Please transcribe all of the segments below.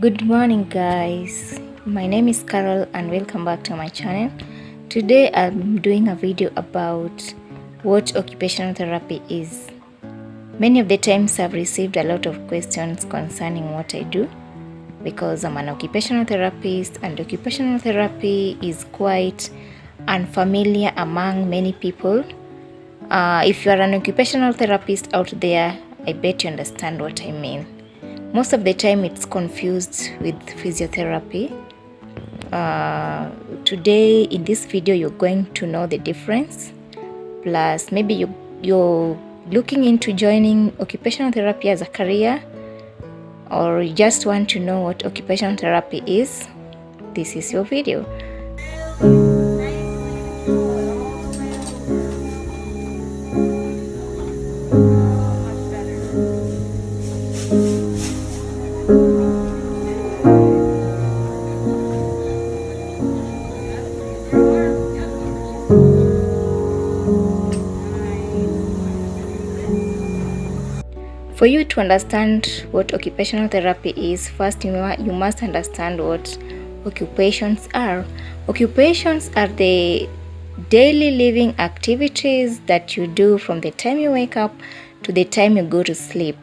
Good morning guys, my name is Carol and welcome back to my channel. Today I'm doing a video about what occupational therapy is. Many of the times I've received a lot of questions concerning what I do because I'm an occupational therapist and occupational therapy is quite unfamiliar among many people. If you are an occupational therapist out there, I bet you understand what I mean. Most of the time it's confused with physiotherapy. Today in this video you're going to know the difference. Plus maybe you're looking into joining occupational therapy as a career, or you just want to know what occupational therapy is. This is your video. For you to understand what occupational therapy is, first you must understand what occupations are. Occupations are the daily living activities that you do from the time you wake up to the time you go to sleep.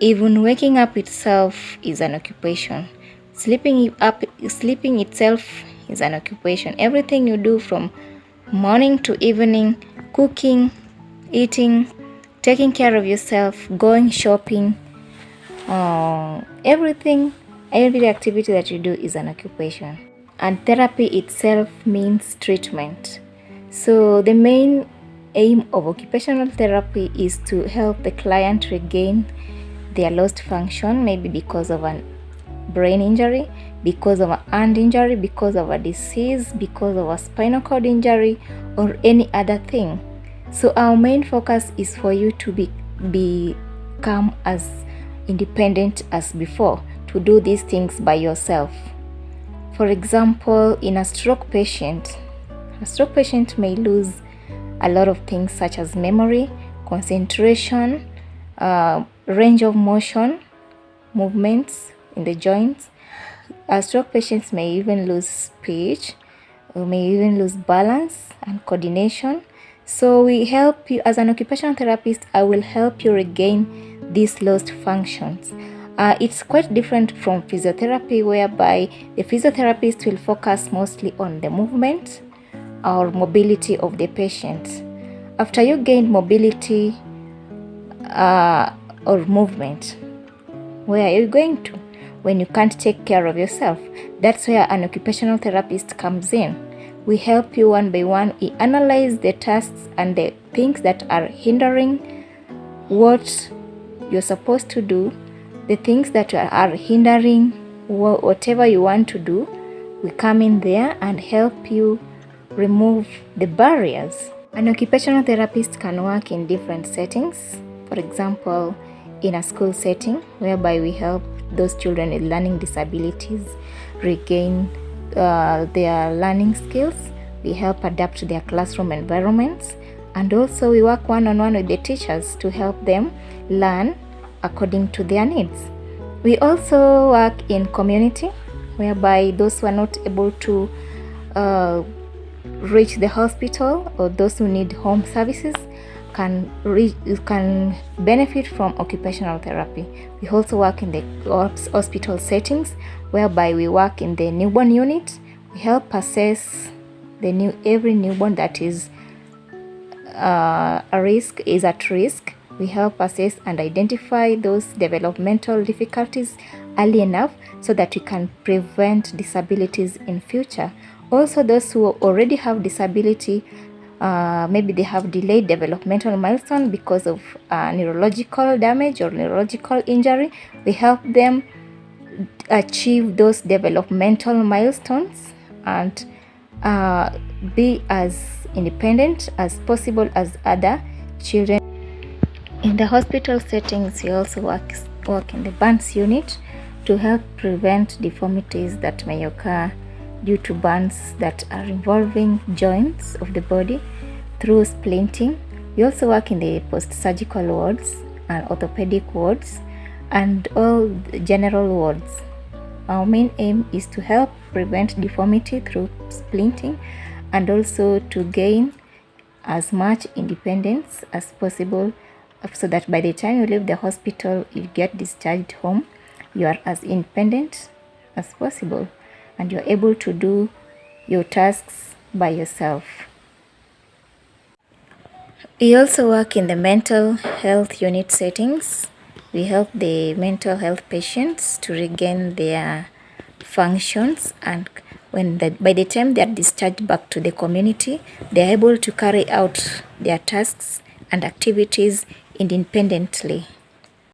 Even waking up itself is an occupation. Sleeping itself is an occupation. Everything you do from morning to evening, cooking, eating, taking care of yourself, going shopping, every activity that you do is an occupation. And therapy itself means treatment. So the main aim of occupational therapy is to help the client regain their lost function, maybe because of a brain injury, because of an hand injury, because of a disease, because of a spinal cord injury, or any other thing. So our main focus is for you to become as independent as before, to do these things by yourself. For example, in a stroke patient may lose a lot of things such as memory, concentration, range of motion, movements in the joints. Stroke patients may even lose speech, or may even lose balance and coordination. So we help you as an occupational therapist. I will help you regain these lost functions. It's quite different from physiotherapy, whereby the physiotherapist will focus mostly on the movement or mobility of the patient. After you gain mobility or movement, where are you going to when you can't take care of yourself? That's where an occupational therapist comes in. We help you one by one. We analyze the tasks and the things that are hindering what you're supposed to do, the things that are hindering whatever you want to do. We come in there and help you remove the barriers. An occupational therapist can work in different settings. For example, in a school setting, whereby we help those children with learning disabilities regain their learning skills. We help adapt to their classroom environments, and also we work one-on-one with the teachers to help them learn according to their needs. We also work in community, whereby those who are not able to reach the hospital, or those who need home services, can benefit from occupational therapy. We also work in the hospital settings, whereby we work in the newborn unit. We help assess every newborn that is at risk. We help assess and identify those developmental difficulties early enough so that we can prevent disabilities in future. Also, those who already have disability, maybe they have delayed developmental milestone because of neurological damage or neurological injury, we help them achieve those developmental milestones and be as independent as possible as other children. In the hospital settings, we also work in the burns unit to help prevent deformities that may occur due to burns that are involving joints of the body through splinting. We also work in the post-surgical wards and orthopedic wards and all the general wards. our main aim is to help prevent deformity through splinting and also to gain as much independence as possible, so that by the time you leave the hospital, you get discharged home, you are as independent as possible and you're able to do your tasks by yourself. We also work in the mental health unit settings. We help the mental health patients to regain their functions, and by the time they are discharged back to the community, they are able to carry out their tasks and activities independently.